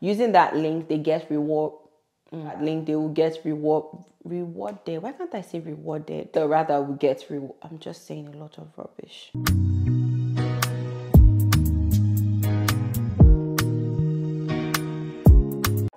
Using that link, they get reward. That link, they will get rewarded. Why can't I say rewarded? So rather, we get reward. I'm just saying a lot of rubbish.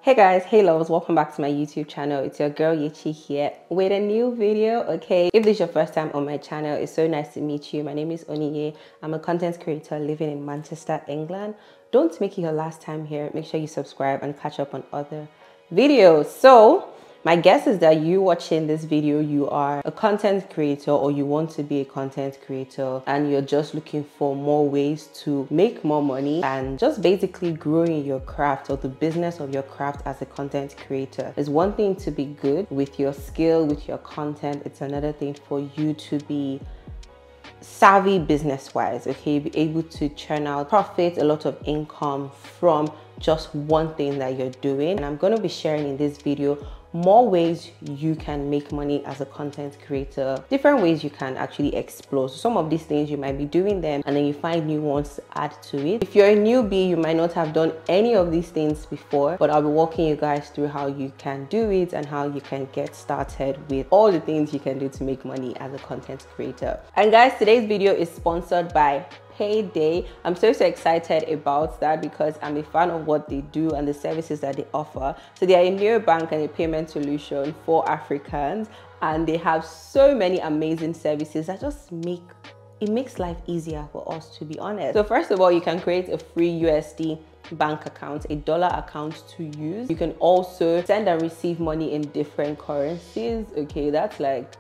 Hey guys, hey loves, welcome back to my YouTube channel. It's your girl Yechi here with a new video. Okay, if this is your first time on my channel, it's so nice to meet you. My name is Oniye. I'm a content creator living in Manchester, England. Don't make it your last time here. Make sure you subscribe and catch up on other videos. So my guess is that you watching this video, you are a content creator or you want to be a content creator and you're just looking for more ways to make more money and just basically growing your craft or the business of your craft as a content creator. It's one thing to be good with your skill, with your content. It's another thing for you to be savvy business wise, okay, be able to churn out profit, a lot of income from just one thing that you're doing. And I'm going to be sharing in this video more ways you can make money as a content creator, different ways you can actually explore. So some of these things you might be doing them and then you find new ones to add to it. If you're a newbie, you might not have done any of these things before, but I'll be walking you guys through how you can do it and how you can get started with all the things you can do to make money as a content creator. And guys, today's video is sponsored by Payday. I'm so excited about that because I'm a fan of what they do and the services that they offer. So they are a neobank and a payment solution for Africans, and they have so many amazing services that just makes life easier for us, to be honest. So first of all, you can create a free USD bank account, a dollar account to use. You can also send and receive money in different currencies. Okay, that's like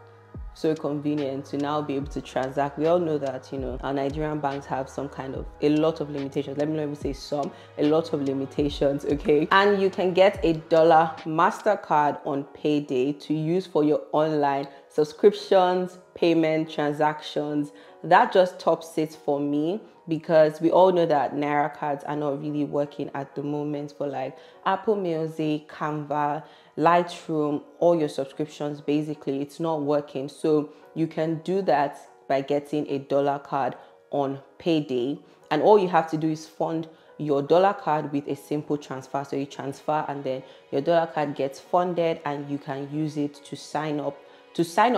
so convenient to now be able to transact. We all know that, you know, our Nigerian banks have a lot of limitations. Let me not even say some, a lot of limitations, okay? And you can get a dollar MasterCard on Payday to use for your online subscriptions, payment, transactions. That just tops it for me because we all know that Naira cards are not really working at the moment for like Apple Music, Canva, Lightroom, all your subscriptions. Basically, it's not working. So you can do that by getting a dollar card on Payday. And all you have to do is fund your dollar card with a simple transfer. So you transfer and then your dollar card gets funded and you can use it to sign up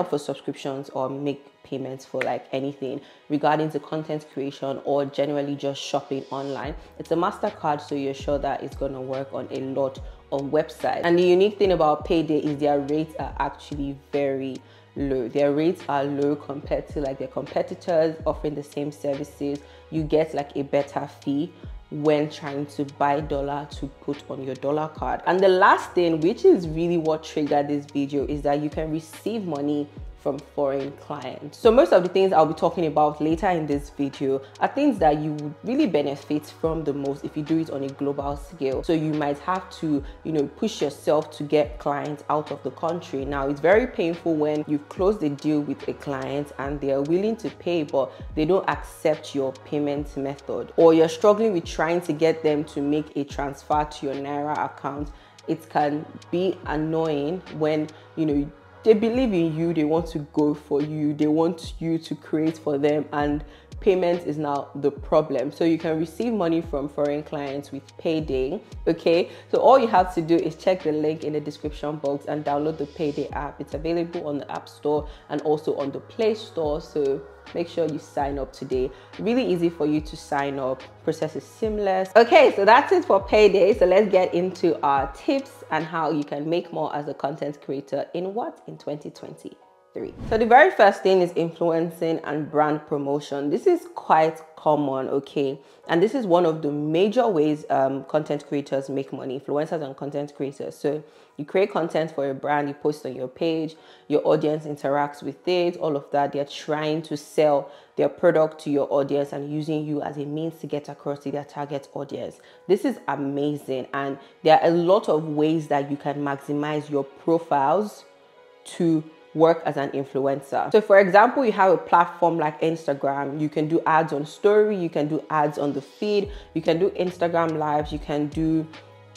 for subscriptions or make payments for like anything regarding to content creation or generally just shopping online. It's a MasterCard, so you're sure that it's going to work on a lot of websites. And the unique thing about Payday is their rates are actually very low. Their rates are low compared to like their competitors offering the same services. You get like a better fee when trying to buy dollar to put on your dollar card. And the last thing, which is really what triggered this video, is that you can receive money from foreign clients. So most of the things I'll be talking about later in this video are things that you would really benefit from the most if you do it on a global scale. So you might have to, you know, push yourself to get clients out of the country. Now, it's very painful when you've closed a deal with a client and they are willing to pay, but they don't accept your payment method, or you're struggling with trying to get them to make a transfer to your Naira account. It can be annoying when, you know, they believe in you, they want to go for you, they want you to create for them, and payment is now the problem. So you can receive money from foreign clients with Payday, okay? So all you have to do is check the link in the description box and download the Payday app. It's available on the App Store and also on the Play Store, so make sure you sign up today. Really easy for you to sign up. Process is seamless. Okay, so that's it for Payday. So let's get into our tips and how you can make more as a content creator in 2023. So the very first thing is influencing and brand promotion. This is quite common, okay? And this is one of the major ways content creators make money, influencers and content creators. So you create content for a brand, you post on your page, your audience interacts with it, all of that. They're trying to sell their product to your audience and using you as a means to get across to their target audience. This is amazing. And there are a lot of ways that you can maximize your profiles to work as an influencer. So for example, you have a platform like Instagram. You can do ads on story, you can do ads on the feed, you can do Instagram lives, you can do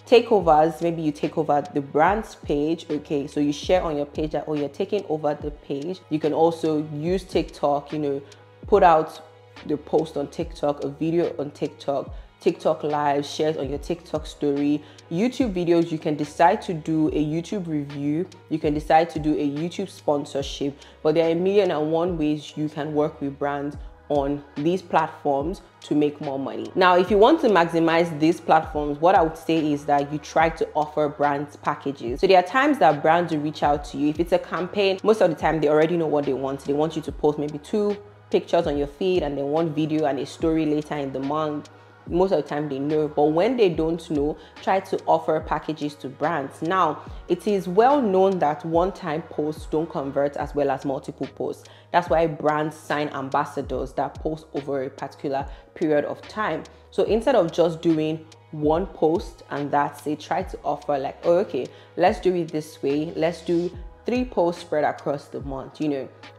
takeovers. Maybe you take over the brand's page, okay? So you share on your page that, oh, you're taking over the page. You can also use TikTok, you know, put out the post on TikTok, a video on TikTok, TikTok live, shares on your TikTok story. YouTube videos, you can decide to do a YouTube review, you can decide to do a YouTube sponsorship, but there are 1,000,001 ways you can work with brands on these platforms to make more money. Now, if you want to maximize these platforms, what I would say is that you try to offer brands packages. So there are times that brands will reach out to you. If it's a campaign, most of the time they already know what they want. They want you to post maybe 2 pictures on your feed and then 1 video and a story later in the month. Most of the time they know, but when they don't know, try to offer packages to brands. Now, it is well known that one-time posts don't convert as well as multiple posts. That's why brands sign ambassadors that post over a particular period of time. So instead of just doing 1 post and that's it, try to offer like, oh, okay, let's do it this way. Let's do 3 posts spread across the month.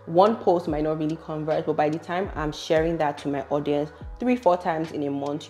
1 post might not really convert, but by the time I'm sharing that to my audience 3-4 times in a month,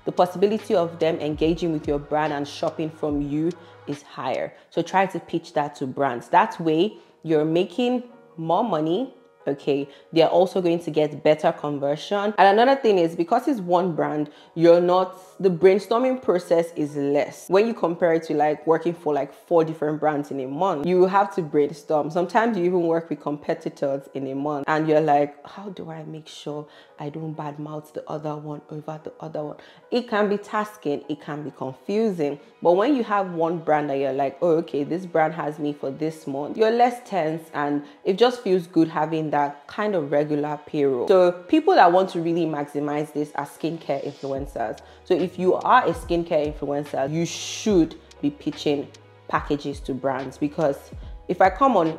the possibility of them engaging with your brand and shopping from you is higher. So try to pitch that to brands. That way you're making more money. Okay, they're also going to get better conversion. And another thing is, because it's one brand, the brainstorming process is less. When you compare it to like working for like 4 different brands in a month, you have to brainstorm. Sometimes you even work with competitors in a month and you're like, how do I make sure I don't badmouth the other one over the other one? It can be tasking, it can be confusing. But when you have one brand that you're like, oh, okay, this brand has me for this month, you're less tense and it just feels good having that kind of regular payroll. So people that want to really maximize this are skincare influencers. So if you are a skincare influencer, you should be pitching packages to brands, because if I come on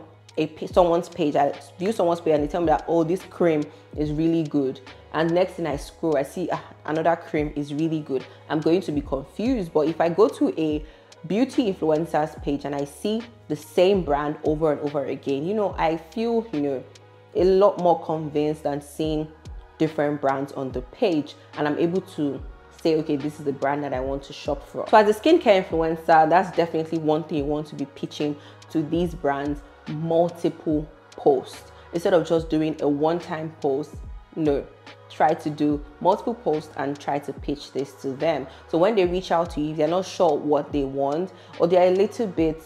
someone's page, I view someone's page and they tell me that, oh, this cream is really good, and next thing I scroll, I see another cream is really good, I'm going to be confused. But if I go to a beauty influencers page and I see the same brand over and over again, I feel a lot more convinced than seeing different brands on the page, and I'm able to say, okay, this is the brand that I want to shop from. So as a skincare influencer, that's definitely one thing you want to be pitching to these brands: multiple posts. Instead of just doing a one-time post, no, try to do multiple posts and try to pitch this to them. So when they reach out to you, if they're not sure what they want, or they're a little bit,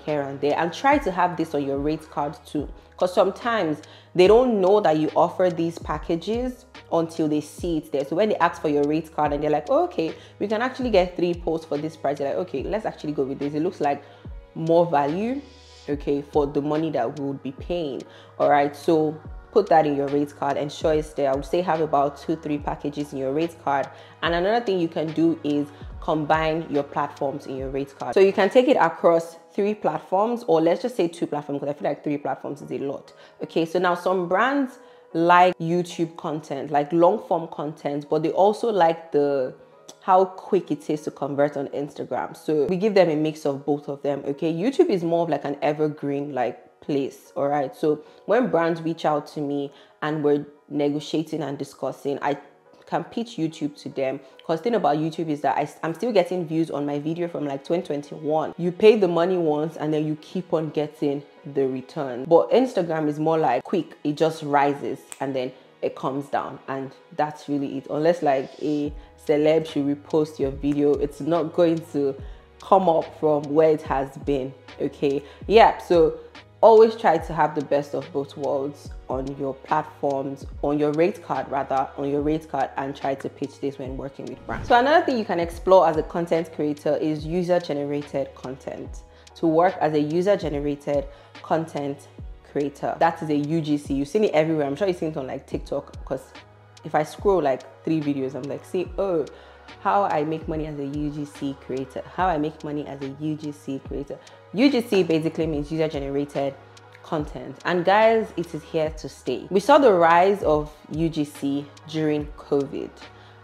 here and there, and try to have this on your rate card too. Because sometimes they don't know that you offer these packages until they see it there. So when they ask for your rate card and they're like, oh, okay, we can actually get 3 posts for this price, you're like, okay, let's actually go with this. It looks like more value, okay, for the money that we would be paying. All right, so put that in your rate card, ensure it's there. I would say have about 2-3 packages in your rate card. And another thing you can do is combine your platforms in your rate card. So you can take it across 3 platforms, or let's just say 2 platforms, because I feel like 3 platforms is a lot. Okay, so now some brands like YouTube content, like long form content, but they also like how quick it is to convert on Instagram. So we give them a mix of both of them. Okay, YouTube is more of like an evergreen place. All right, so when brands reach out to me and we're negotiating and discussing, I can pitch YouTube to them, because the thing about YouTube is that I'm still getting views on my video from like 2021. You pay the money once and then you keep on getting the return. But Instagram is more like quick, it just rises and then it comes down, and that's really it. Unless like a celeb should repost your video, it's not going to come up from where it has been. Okay, yeah, so always try to have the best of both worlds on your platforms, on your rate card, and try to pitch this when working with brands. So another thing you can explore as a content creator is user-generated content. To work as a user-generated content creator, that is a UGC. You've seen it everywhere. I'm sure you've seen it on like TikTok, because if I scroll like 3 videos, I'm like, see, oh, how I make money as a UGC creator, how I make money as a UGC creator. UGC basically means user-generated content, and guys, it is here to stay. We saw the rise of UGC during COVID.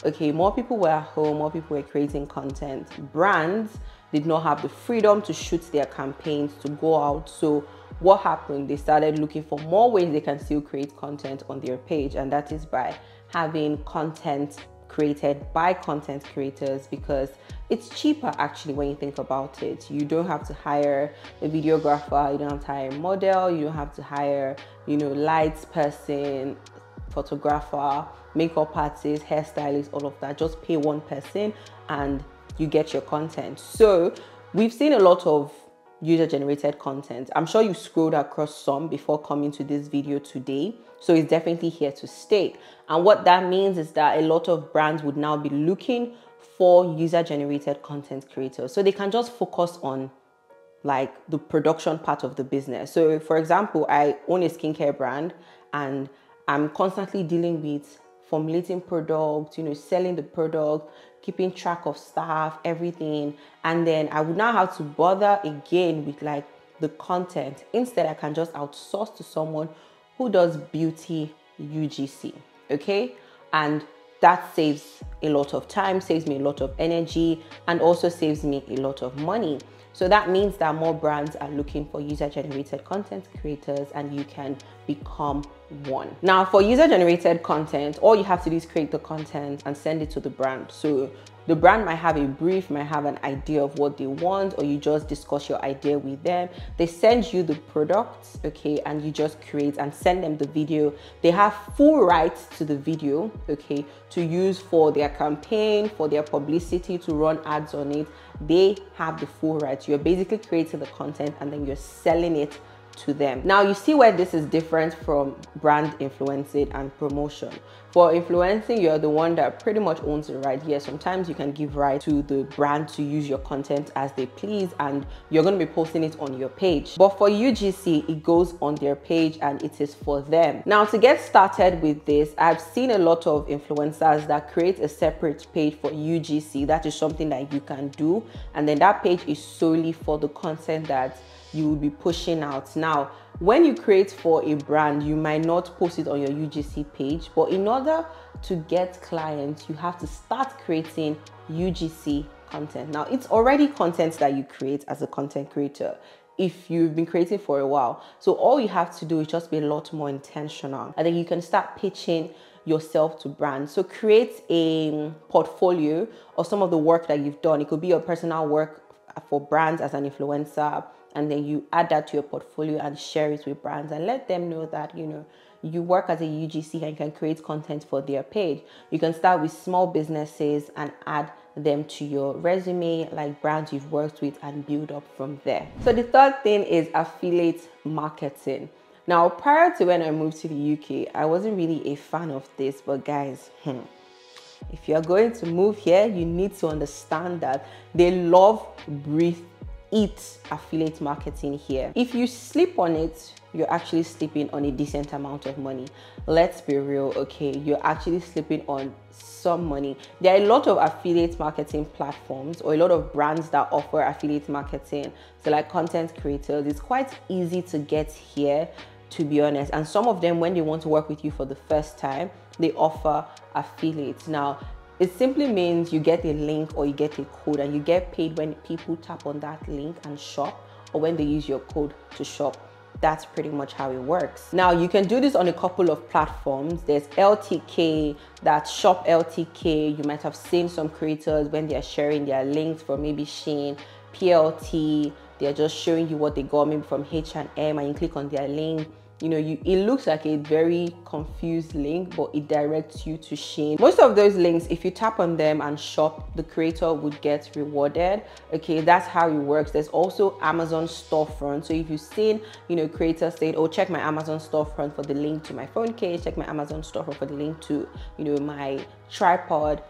Okay, more people were at home, more people were creating content. Brands did not have the freedom to shoot their campaigns, to go out. So what happened? They started looking for more ways they can still create content on their page, and that is by having content created by content creators, because it's cheaper actually when you think about it. You don't have to hire a videographer, you don't have to hire a model, you don't have to hire, lights person, photographer, makeup artist, hairstylist, all of that. Just pay one person and you get your content. So we've seen a lot of user-generated content. I'm sure you scrolled across some before coming to this video today. So it's definitely here to stay. And what that means is that a lot of brands would now be looking for user-generated content creators. So they can just focus on like the production part of the business. So for example, I own a skincare brand and I'm constantly dealing with formulating products, selling the product, keeping track of staff, everything. And then I would now have to bother again with like the content. Instead, I can just outsource to someone who does beauty UGC, okay? And that saves a lot of time, saves me a lot of energy, and also saves me a lot of money. So that means that more brands are looking for user-generated content creators, and you can become one. Now, for user-generated content, all you have to do is create the content and send it to the brand. So the brand might have a brief, might have an idea of what they want, or you just discuss your idea with them. They send you the products, okay, and you just create and send them the video. They have full rights to the video, okay, to use for their campaign, for their publicity, to run ads on it. They have the full rights. You're basically creating the content and then you're selling it to them. Now you see where this is different from brand influencing and promotion. For influencing, you're the one that pretty much owns the right. Yes, sometimes you can give right to the brand to use your content as they please, and you're going to be posting it on your page. But for UGC, it goes on their page and it is for them. Now, to get started with this, I've seen a lot of influencers that create a separate page for UGC. That is something that you can do, and then that page is solely for the content that you will be pushing out. Now, when you create for a brand, you might not post it on your UGC page, but in order to get clients, you have to start creating UGC content. Now, it's already content that you create as a content creator if you've been creating for a while. So all you have to do is just be a lot more intentional, and then you can start pitching yourself to brands. So create a portfolio of some of the work that you've done. It could be your personal work for brands as an influencer, and then you add that to your portfolio and share it with brands and let them know that you work as a UGC and you can create content for their page. You can start with small businesses and add them to your resume, like brands you've worked with, and build up from there. So the third thing is affiliate marketing. Now, prior to when I moved to the UK, I wasn't really a fan of this, but guys, if you're going to move here, you need to understand that they love, breathe, eat affiliate marketing here. If you sleep on it, you're actually sleeping on a decent amount of money. Let's be real, okay? You're actually sleeping on some money. There are a lot of affiliate marketing platforms or a lot of brands that offer affiliate marketing. So like content creators, it's quite easy to get here, to be honest. And some of them, when they want to work with you for the first time, they offer affiliates. Now, it simply means you get a link or you get a code, and you get paid when people tap on that link and shop, or when they use your code to shop. That's pretty much how it works. Now, you can do this on a couple of platforms. There's LTK, that's Shop LTK. You might have seen some creators when they're sharing their links from maybe Shein. PLT, they're just showing you what they got maybe from H&M, and you click on their link. It looks like a very confused link, but it directs you to Shein. Most of those links, if you tap on them and shop, the creator would get rewarded. Okay, that's how it works. There's also Amazon storefront. So if you've seen, creators saying, oh, check my Amazon storefront for the link to my phone case, check my Amazon storefront for the link to, my tripod,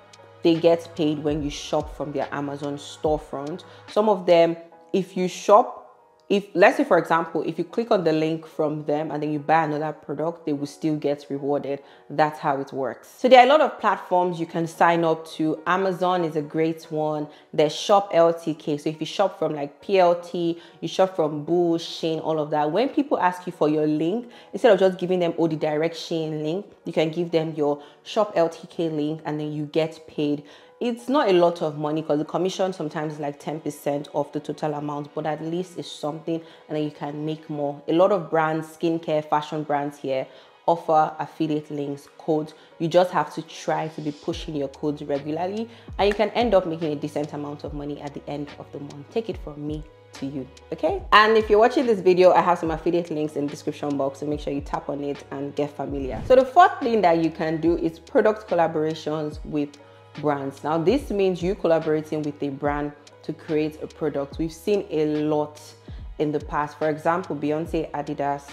they get paid when you shop from their Amazon storefront. Some of them, if you shop, let's say, for example, if you click on the link from them and then you buy another product, they will still get rewarded. That's how it works. So there are a lot of platforms you can sign up to. Amazon is a great one. There's Shop LTK. So if you shop from like PLT, you shop from Boo, Shein, all of that. When people ask you for your link, instead of just giving them the direct Shein link, you can give them your Shop LTK link, and then you get paid. It's not a lot of money because the commission sometimes is like 10% of the total amount, but at least it's something, and then you can make more. A lot of brands, skincare, fashion brands here, offer affiliate links, codes. You just have to try to be pushing your codes regularly, and you can end up making a decent amount of money at the end of the month. Take it from me, to you. Okay, and if you're watching this video, I have some affiliate links in the description box, so make sure you tap on it and get familiar. So the fourth thing that you can do is product collaborations with brands. Now this means you collaborating with a brand to create a product. We've seen a lot in the past. For example, Beyonce, Adidas,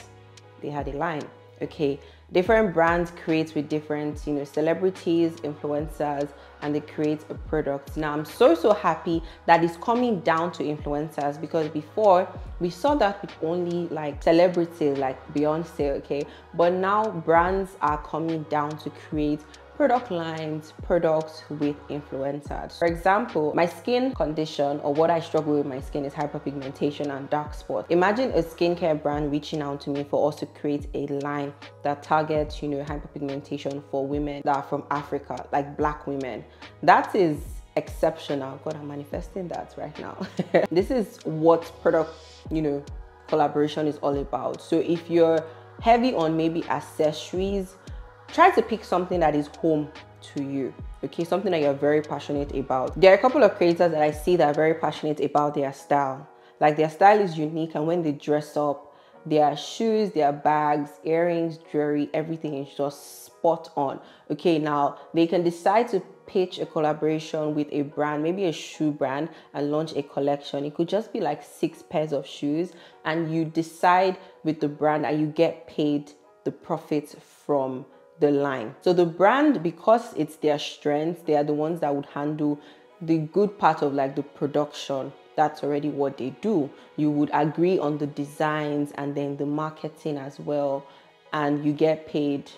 they had a line. Okay, different brands create with different, celebrities, influencers, and they create a product. Now I'm so happy that it's coming down to influencers, because before we saw that with only like celebrities like Beyonce, okay, but now brands are coming down to create product lines, products with influencers. For example, my skin condition, or what I struggle with my skin, is hyperpigmentation and dark spots. Imagine a skincare brand reaching out to me for us to create a line that targets, hyperpigmentation for women that are from Africa, like Black women. That is exceptional. God, I'm manifesting that right now. This is what product, collaboration is all about. So if you're heavy on maybe accessories, try to pick something that is home to you, okay? Something that you're very passionate about. There are a couple of creators that I see that are very passionate about their style. Like, their style is unique, and when they dress up, their shoes, their bags, earrings, jewelry, everything is just spot on. Okay, now they can decide to pitch a collaboration with a brand, maybe a shoe brand, and launch a collection. It could just be like 6 pairs of shoes, and you decide with the brand and you get paid the profits from the line. So the brand, because it's their strength, they are the ones that would handle the good part of like the production. That's already what they do. You would agree on the designs and then the marketing as well, and you get paid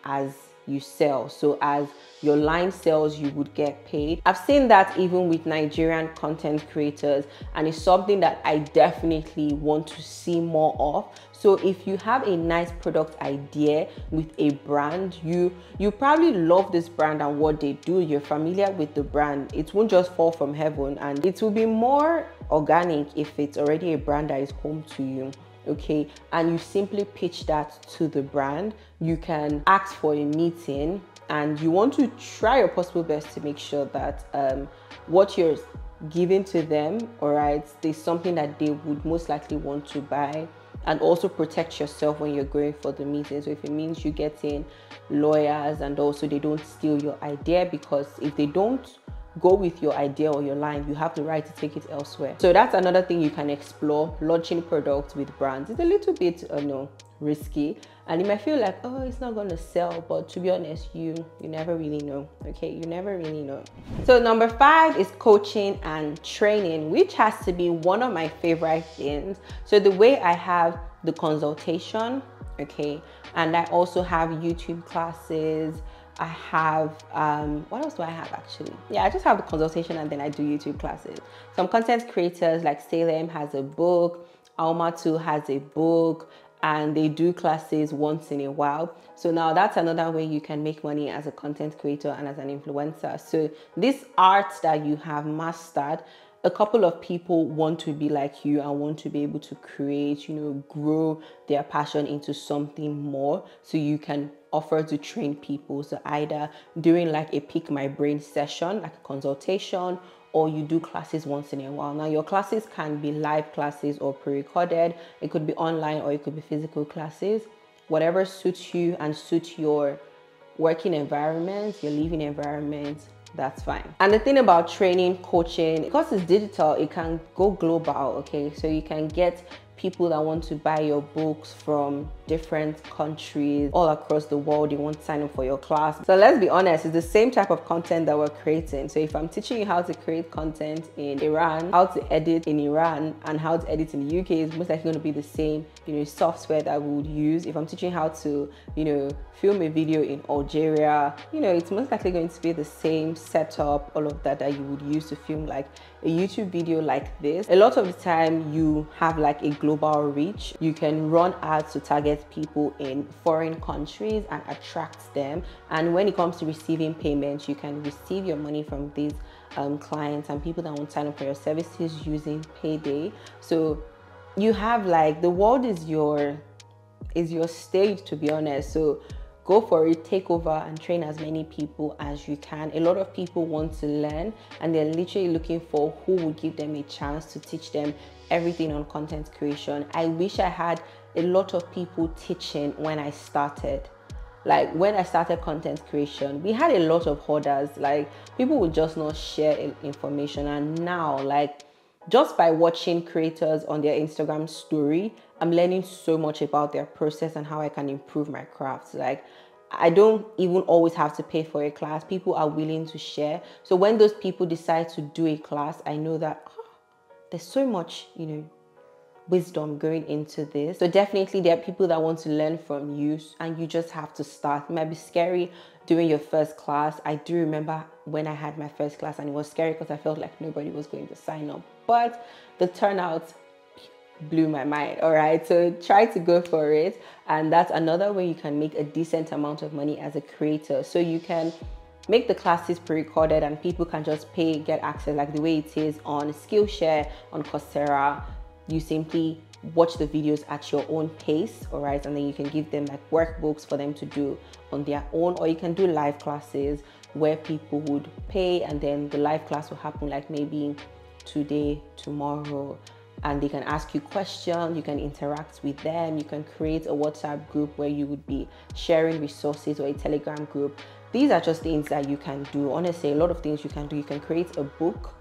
as you sell. So as your line sells, you would get paid. I've seen that even with Nigerian content creators, and it's something that I definitely want to see more of. So if you have a nice product idea with a brand, you probably love this brand and what they do, you're familiar with the brand, it won't just fall from heaven, and it will be more organic if it's already a brand that is home to you. Okay, and you simply pitch that to the brand. You can ask for a meeting, and you want to try your possible best to make sure that what you're giving to them, all right, is something that they would most likely want to buy, and also protect yourself when you're going for the meeting. So if it means you get in lawyers, and also they don't steal your idea, because if they don't go with your idea or your line, you have the right to take it elsewhere. So that's another thing you can explore. Launching products with brands is a little bit risky, and you might feel like, oh, it's not going to sell, but to be honest, you never really know. Okay, you never really know. So number 5 is coaching and training, which has to be one of my favorite things. So the way I have the consultation, okay, and I also have YouTube classes. I have, what else do I have actually? Yeah, I just have the consultation, and then I do YouTube classes. Some content creators like Salem has a book, Alma2 has a book, and they do classes once in a while. So now that's another way you can make money as a content creator and as an influencer. So this art that you have mastered, a couple of people want to be like you and want to be able to create, grow their passion into something more, so you can offer to train people. So either during like a pick my brain session, like a consultation, or you do classes once in a while. Now your classes can be live classes or pre-recorded. It could be online, or it could be physical classes. Whatever suits you and suits your working environment, your living environment, that's fine. And the thing about training, coaching, because it's digital, it can go global, okay? So you can get people that want to buy your books from different countries all across the world. They want to sign up for your class. So let's be honest, it's the same type of content that we're creating. So if I'm teaching you how to create content in Iran, how to edit in Iran, and how to edit in the UK, is most likely going to be the same, software that we would use. If I'm teaching how to, film a video in Algeria, it's most likely going to be the same setup, all of that you would use to film like a YouTube video like this. A lot of the time you have like a global reach. You can run ads to target people in foreign countries and attract them. And when it comes to receiving payments, you can receive your money from these clients and people that want to sign up for your services using Payday. So you have like, the world is your stage, to be honest. So go for it, take over and train as many people as you can. A lot of people want to learn and they're literally looking for who will give them a chance to teach them everything on content creation. I wish I had a lot of people teaching when I started. Like when I started content creation, we had a lot of hoarders. Like people would just not share information. And now, like just by watching creators on their Instagram story, I'm learning so much about their process and how I can improve my craft. Like I don't even always have to pay for a class. People are willing to share. So when those people decide to do a class, I know that there's so much, wisdom going into this. So definitely there are people that want to learn from you and you just have to start. It might be scary doing your first class. I do remember when I had my first class and it was scary because I felt like nobody was going to sign up, but the turnout blew my mind. All right, so try to go for it. And that's another way you can make a decent amount of money as a creator. So you can make the classes pre-recorded and people can just pay, get access like the way it is on Skillshare, on Coursera. You simply watch the videos at your own pace, all right? And then you can give them like workbooks for them to do on their own, or you can do live classes where people would pay and then the live class will happen like maybe today, tomorrow, and they can ask you questions, you can interact with them, you can create a WhatsApp group where you would be sharing resources, or a Telegram group. These are just things that you can do. Honestly, a lot of things you can do. You can create a book.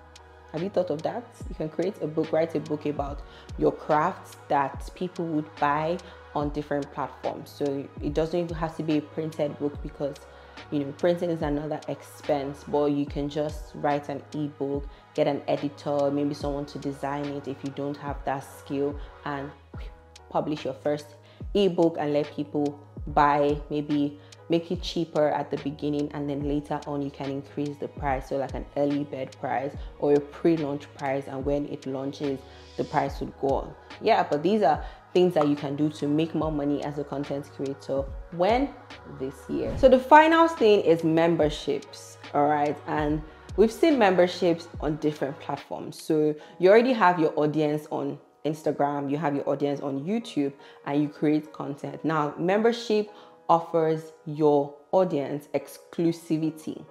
Have you thought of that? You can create a book, write a book about your crafts that people would buy on different platforms. So it doesn't even have to be a printed book because, printing is another expense, but you can just write an ebook, get an editor, maybe someone to design it if you don't have that skill, and publish your first ebook and let people buy, maybe make it cheaper at the beginning and then later on you can increase the price, so like an early bird price or a pre-launch price, and when it launches the price would go on. Yeah, but these are things that you can do to make more money as a content creator. When? This year. So the final thing is memberships. All right, and we've seen memberships on different platforms. So you already have your audience on Instagram, you have your audience on YouTube, and you create content. Now membership offers your audience exclusivity.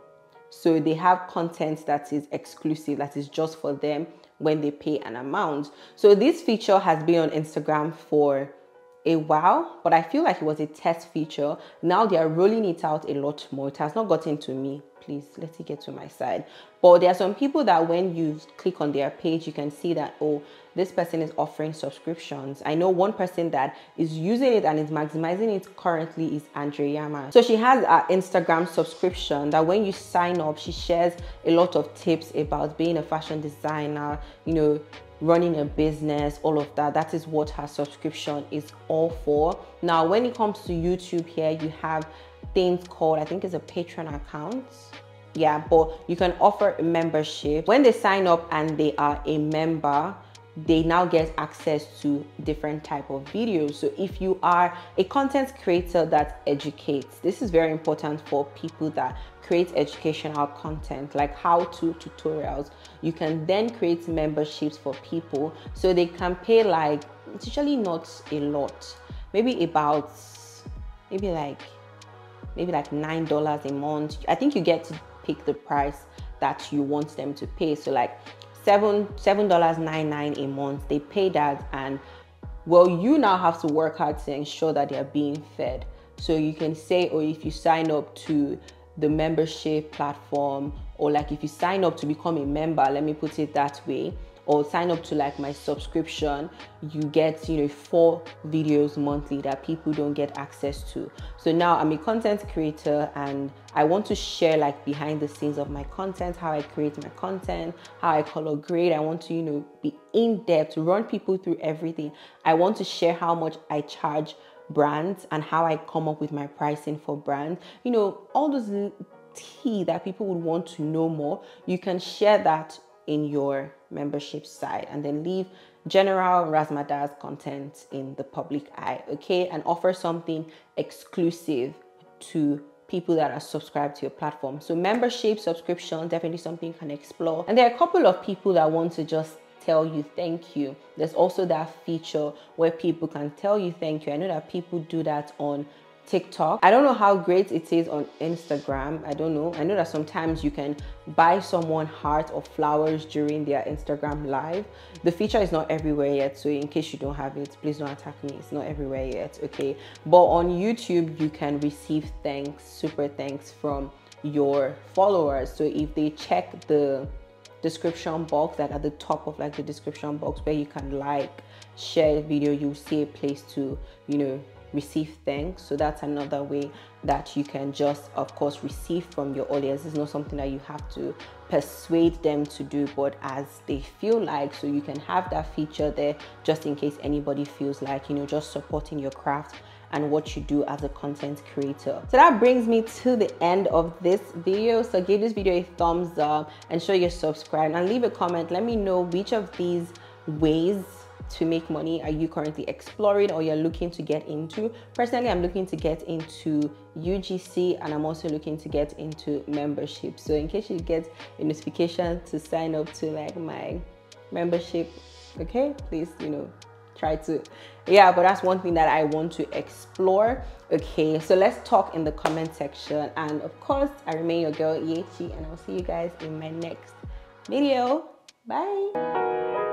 So they have content that is exclusive, that is just for them when they pay an amount. So this feature has been on Instagram for a while, but I feel like it was a test feature. Now they are rolling it out a lot more. It has not gotten to me. Please, let it get to my side. But there are some people that when you click on their page, you can see that, oh, this person is offering subscriptions. I know one person that is using it and is maximizing it currently is IAMYECHI. So she has an Instagram subscription that when you sign up, she shares a lot of tips about being a fashion designer, running a business, all of that. That is what her subscription is all for. Now, when it comes to YouTube here, you have things called, I think it's a Patreon account. Yeah, but you can offer a membership. When they sign up and they are a member, they now get access to different type of videos. So if you are a content creator that educates, this is very important for people that create educational content like how-to tutorials. You can then create memberships for people so they can pay like, it's usually not a lot, maybe like $9 a month. I think you get to pick the price that you want them to pay. So like $7.99 a month, they pay that, and well, you now have to work hard to ensure that they are being fed. So you can say, or if you sign up to the membership platform, or like if you sign up to become a member, let me put it that way, or sign up to like my subscription, you get 4 videos monthly that people don't get access to. So now I'm a content creator and I want to share like behind the scenes of my content, how I create my content, how I color grade. I want to be in depth, run people through everything. I want to share how much I charge brands and how I come up with my pricing for brands. All those tea that people would want to know more. You can share that in your membership side and then leave general razzmatazz content in the public eye, okay, and offer something exclusive to people that are subscribed to your platform. So membership, subscription, definitely something you can explore. And there are a couple of people that want to just tell you thank you. There's also that feature where people can tell you thank you. I know that people do that on TikTok. I don't know how great it is on Instagram. I don't know. I know that sometimes you can buy someone heart or flowers during their Instagram live. The feature is not everywhere yet, so in case you don't have it, please don't attack me. It's not everywhere yet, okay? But on YouTube, you can receive thanks, super thanks from your followers. So if they check the description box, like at the top of like the description box where you can like, share a video, you'll see a place to, you know, receive thanks. So that's another way that you can just, of course, receive from your audience. It's not something that you have to persuade them to do, but as they feel like. So you can have that feature there just in case anybody feels like, you know, just supporting your craft and what you do as a content creator. So that brings me to the end of this video. So give this video a thumbs up and show you're subscribed, and leave a comment. Let me know which of these ways to make money are you currently exploring or you're looking to get into. Personally, I'm looking to get into UGC, and I'm also looking to get into membership. So in case you get a notification to sign up to like my membership, okay, please, you know, try to, yeah, but that's one thing that I want to explore. Okay, so let's talk in the comment section, and of course I remain your girl Yechi, and I'll see you guys in my next video. Bye.